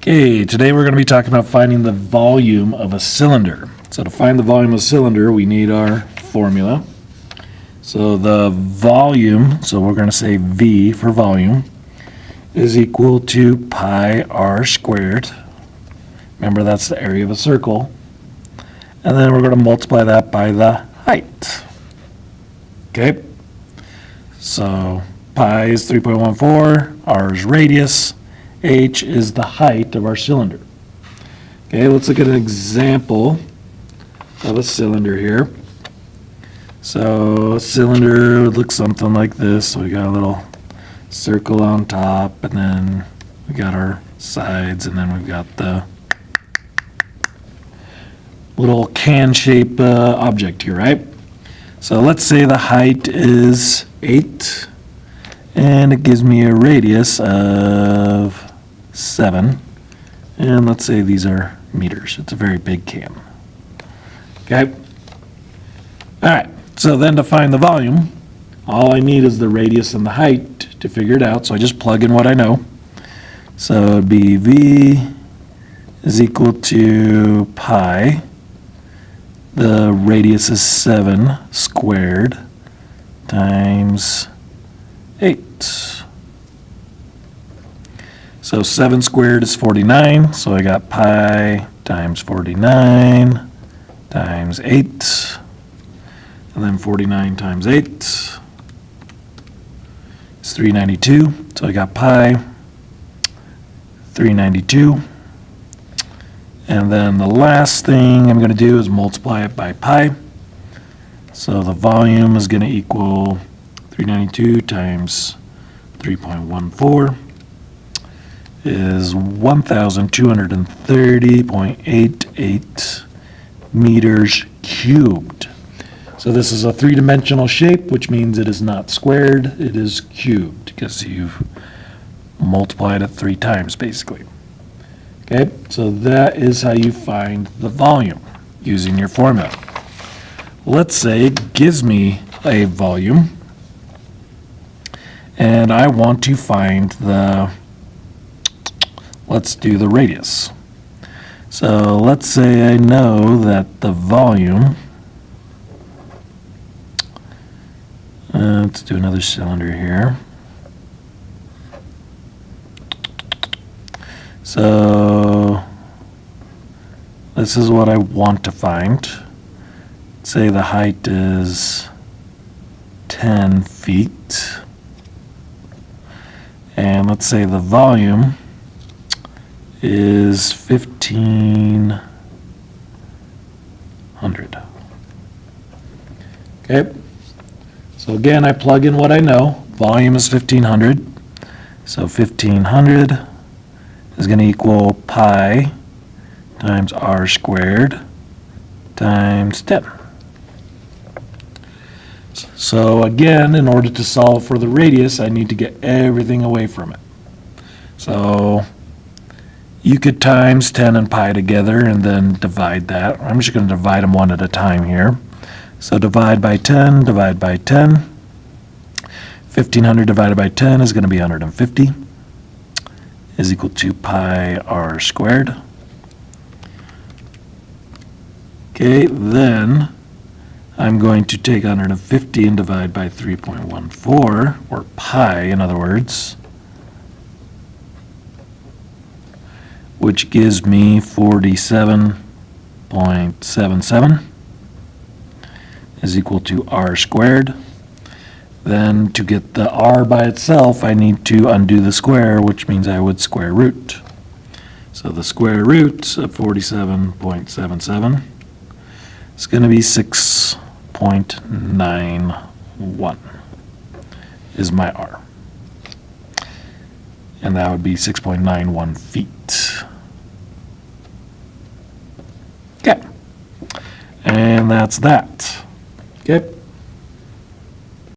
Okay, today we're going to be talking about finding the volume of a cylinder. So to find the volume of a cylinder, we need our formula. So the volume, so we're going to say V for volume, is equal to pi r squared. Remember, that's the area of a circle. And then we're going to multiply that by the height. Okay? So pi is 3.14, r is radius, h is the height of our cylinder. Okay, let's look at an example of a cylinder here. So a cylinder looks something like this. So we got a little circle on top, and then we got our sides, and then we've got the little can-shaped object here, right? So let's say the height is 8, and it gives me a radius of 7, and let's say these are meters. It's a very big can. Okay? All right, so then to find the volume, all I need is the radius and the height to figure it out, so I just plug in what I know. So it'd be V is equal to pi. The radius is 7 squared times 8. So 7 squared is 49, so I got pi times 49 times 8, and then 49 times 8 is 392, so I got pi 392. And then the last thing I'm going to do is multiply it by pi. So the volume is going to equal 392 times 3.14 is 1,230.88 meters cubed. So this is a three-dimensional shape, which means it is not squared, it is cubed, because you've multiplied it 3 times, basically. Okay, so that is how you find the volume using your formula. Let's say it gives me a volume, and I want to find let's do the radius. So let's say I know that the volume, let's do another cylinder here. So this is what I want to find. Say the height is 10 feet. And let's say the volume is 1,500. Okay. So again, I plug in what I know. Volume is 1,500. So 1,500 is going to equal pi times r squared times 10. So again, in order to solve for the radius, I need to get everything away from it. So you could times 10 and pi together and then divide that. I'm just going to divide them one at a time here. So divide by 10, divide by 10. 1,500 divided by 10 is going to be 150. Is equal to pi r squared. Okay, then I'm going to take 150 and divide by 3.14, or pi in other words, which gives me 47.77 is equal to r squared. Then to get the r by itself, I need to undo the square, which means I would square root. So the square root of 47.77 is going to be 6.91 is my r. And that would be 6.91 feet. Okay. And that's that.